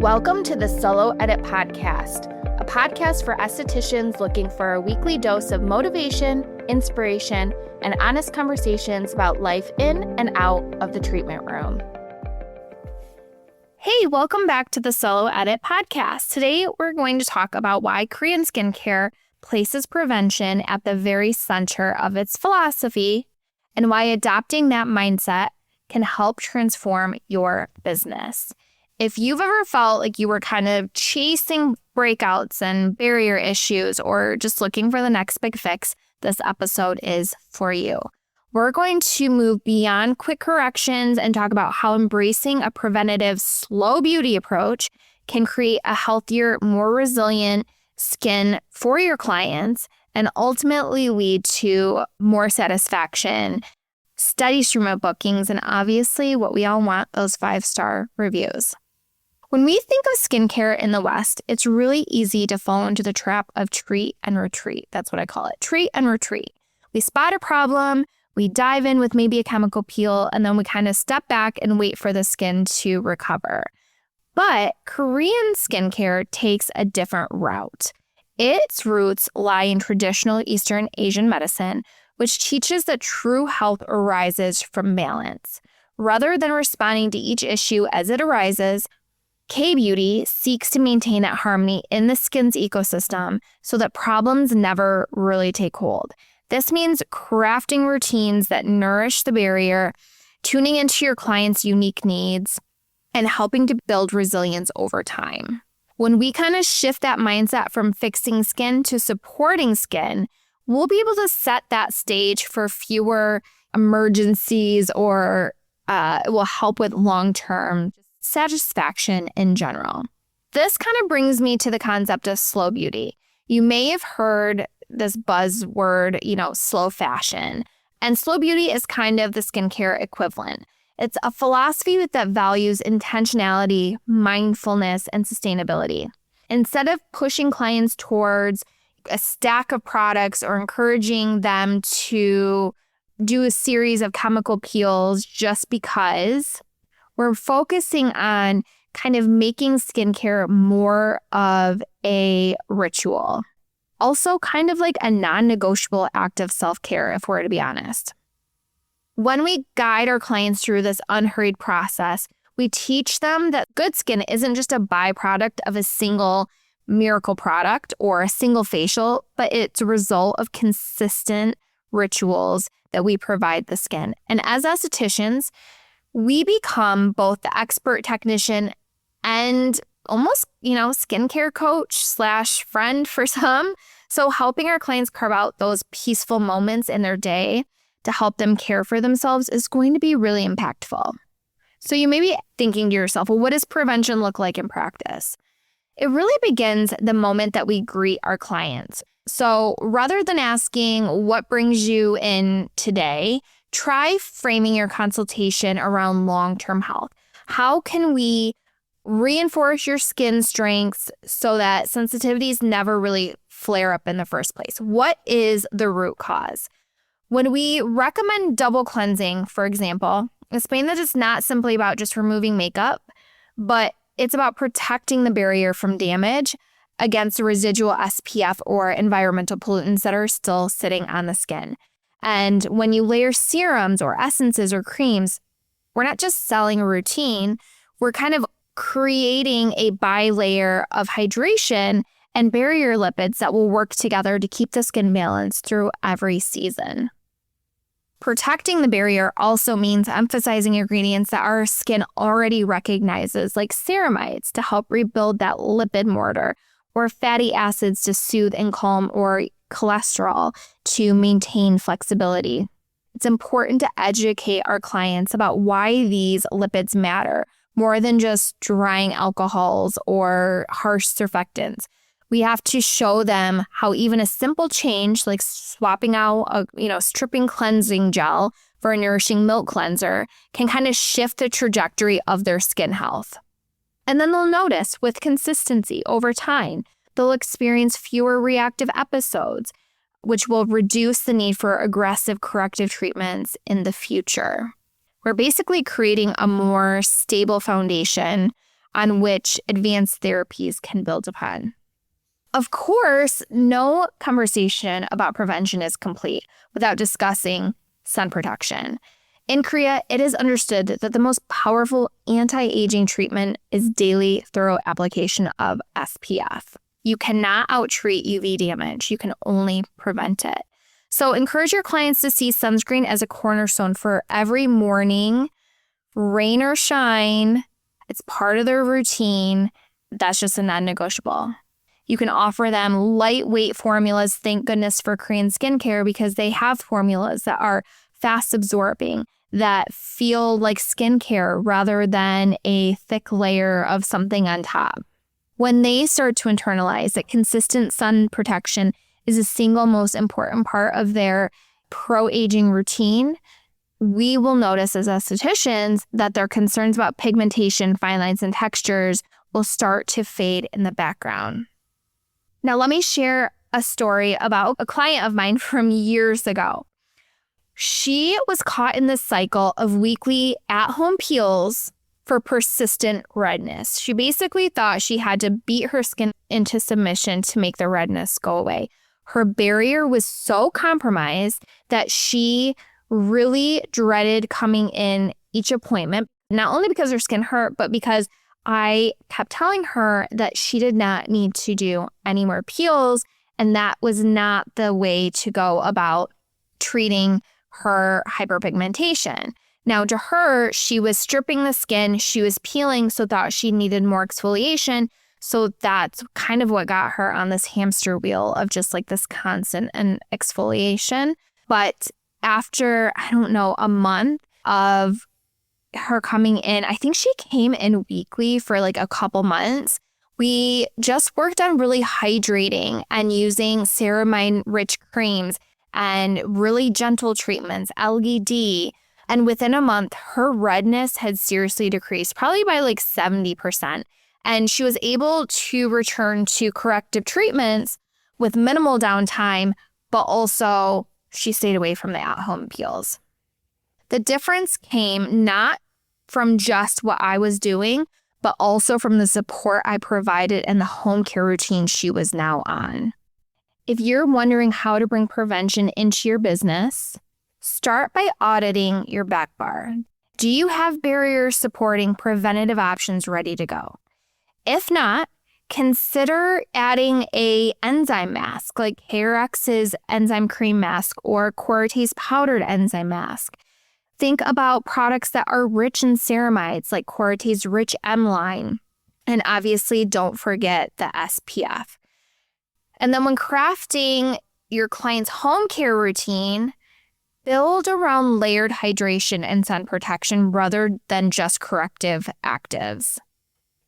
Welcome to the Solo Edit Podcast, a podcast for estheticians looking for a weekly dose of motivation, inspiration, and honest conversations about life in and out of the treatment room. Hey, welcome back to the Solo Edit Podcast. Today, we're going to talk about why Korean skincare places prevention at the very center of its philosophy and why adopting that mindset can help transform your business. If you've ever felt like you were kind of chasing breakouts and barrier issues or just looking for the next big fix, this episode is for you. We're going to move beyond quick corrections and talk about how embracing a preventative slow beauty approach can create a healthier, more resilient skin for your clients and ultimately lead to more satisfaction, steady stream of bookings, and obviously what we all want, those 5-star reviews. When we think of skincare in the West, it's really easy to fall into the trap of treat and retreat. That's what I call it, treat and retreat. We spot a problem, we dive in with maybe a chemical peel, and then we kind of step back and wait for the skin to recover. But Korean skincare takes a different route. Its roots lie in traditional Eastern Asian medicine, which teaches that true health arises from balance. Rather than responding to each issue as it arises, K-Beauty seeks to maintain that harmony in the skin's ecosystem so that problems never really take hold. This means crafting routines that nourish the barrier, tuning into your client's unique needs, and helping to build resilience over time. When we kind of shift that mindset from fixing skin to supporting skin, we'll be able to set that stage for fewer emergencies or it will help with long-term satisfaction in general. This kind of brings me to the concept of slow beauty. You may have heard this buzzword, slow fashion. And slow beauty is kind of the skincare equivalent. It's a philosophy that values intentionality, mindfulness, and sustainability. Instead of pushing clients towards a stack of products or encouraging them to do a series of chemical peels just because, we're focusing on kind of making skincare more of a ritual. Also kind of like a non-negotiable act of self-care, if we're to be honest. When we guide our clients through this unhurried process, we teach them that good skin isn't just a byproduct of a single miracle product or a single facial, but it's a result of consistent rituals that we provide the skin. And as estheticians, we become both the expert technician and almost, skincare coach / friend for some. So helping our clients carve out those peaceful moments in their day to help them care for themselves is going to be really impactful. So you may be thinking to yourself, well, what does prevention look like in practice? It really begins the moment that we greet our clients. So rather than asking what brings you in today, try framing your consultation around long-term health. How can we reinforce your skin strengths so that sensitivities never really flare up in the first place? What is the root cause? When we recommend double cleansing, for example, explain that it's not simply about just removing makeup, but it's about protecting the barrier from damage against the residual SPF or environmental pollutants that are still sitting on the skin. And when you layer serums or essences or creams, we're not just selling a routine, we're kind of creating a bilayer of hydration and barrier lipids that will work together to keep the skin balanced through every season. Protecting the barrier also means emphasizing ingredients that our skin already recognizes, like ceramides to help rebuild that lipid mortar, or fatty acids to soothe and calm, or cholesterol to maintain flexibility. It's important to educate our clients about why these lipids matter more than just drying alcohols or harsh surfactants. We have to show them how even a simple change like swapping out a stripping cleansing gel for a nourishing milk cleanser can kind of shift the trajectory of their skin health. And then they'll notice with consistency over time, they'll experience fewer reactive episodes, which will reduce the need for aggressive corrective treatments in the future. We're basically creating a more stable foundation on which advanced therapies can build upon. Of course, no conversation about prevention is complete without discussing sun protection. In Korea, it is understood that the most powerful anti-aging treatment is daily thorough application of SPF. You cannot outtreat UV damage. You can only prevent it. So encourage your clients to see sunscreen as a cornerstone for every morning, rain or shine. It's part of their routine. That's just a non-negotiable. You can offer them lightweight formulas. Thank goodness for Korean skincare, because they have formulas that are fast absorbing, that feel like skincare rather than a thick layer of something on top. When they start to internalize that consistent sun protection is the single most important part of their pro-aging routine, we will notice as estheticians that their concerns about pigmentation, fine lines, and textures will start to fade in the background. Now, let me share a story about a client of mine from years ago. She was caught in this cycle of weekly at-home peels for persistent redness. She basically thought she had to beat her skin into submission to make the redness go away. Her barrier was so compromised that she really dreaded coming in each appointment, not only because her skin hurt, but because I kept telling her that she did not need to do any more peels, and that was not the way to go about treating her hyperpigmentation. Now, to her, she was stripping the skin, she was peeling, so thought she needed more exfoliation. So that's kind of what got her on this hamster wheel of just like this constant exfoliation. But after, a month of her coming in, I think she came in weekly for like a couple months. We just worked on really hydrating and using ceramide-rich creams and really gentle treatments, LGD. And within a month, her redness had seriously decreased, probably by like 70%. And she was able to return to corrective treatments with minimal downtime, but also she stayed away from the at-home peels. The difference came not from just what I was doing, but also from the support I provided and the home care routine she was now on. If you're wondering how to bring prevention into your business, start by auditing your back bar. Do you have barriers supporting preventative options ready to go? If not, consider adding a enzyme mask like Carex's enzyme cream mask or Coarté's powdered enzyme mask. Think about products that are rich in ceramides like Coarté's Rich M line. And obviously, don't forget the SPF. And then when crafting your client's home care routine, build around layered hydration and sun protection rather than just corrective actives.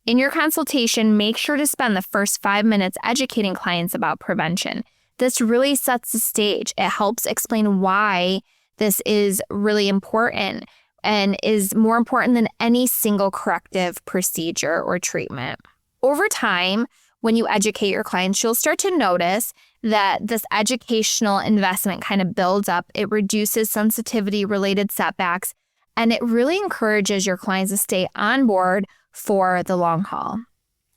In your consultation, make sure to spend the first 5 minutes educating clients about prevention. This really sets the stage. It helps explain why this is really important and is more important than any single corrective procedure or treatment. Over time, when you educate your clients, you'll start to notice that this educational investment kind of builds up. It reduces sensitivity-related setbacks, and it really encourages your clients to stay on board for the long haul.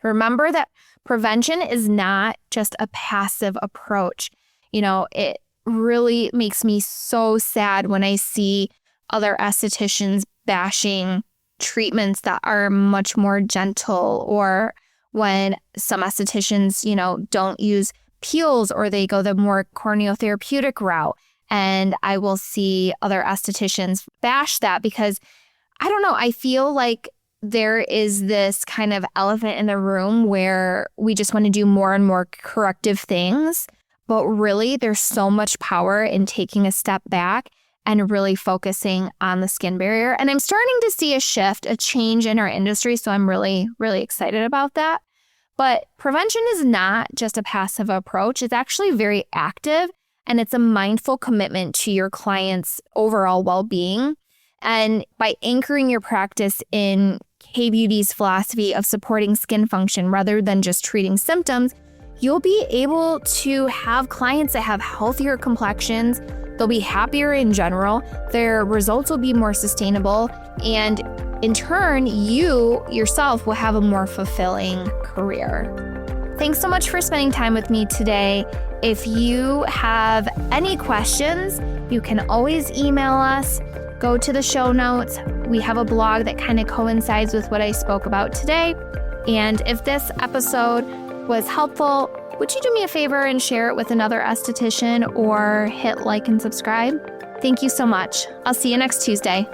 Remember that prevention is not just a passive approach. It really makes me so sad when I see other estheticians bashing treatments that are much more gentle, or when some estheticians, don't use peels or they go the more corneotherapeutic route. And I will see other estheticians bash that because, I feel like there is this kind of elephant in the room where we just want to do more and more corrective things. But really, there's so much power in taking a step back and really focusing on the skin barrier. And I'm starting to see a change in our industry. So I'm really, really excited about that. But prevention is not just a passive approach. It's actually very active, and it's a mindful commitment to your client's overall well-being. And by anchoring your practice in K-Beauty's philosophy of supporting skin function rather than just treating symptoms, you'll be able to have clients that have healthier complexions. They'll be happier in general. Their results will be more sustainable. And in turn, you yourself will have a more fulfilling career. Thanks so much for spending time with me today. If you have any questions, you can always email us. Go to the show notes. We have a blog that kind of coincides with what I spoke about today. And if this episode was helpful, would you do me a favor and share it with another esthetician or hit like and subscribe? Thank you so much. I'll see you next Tuesday.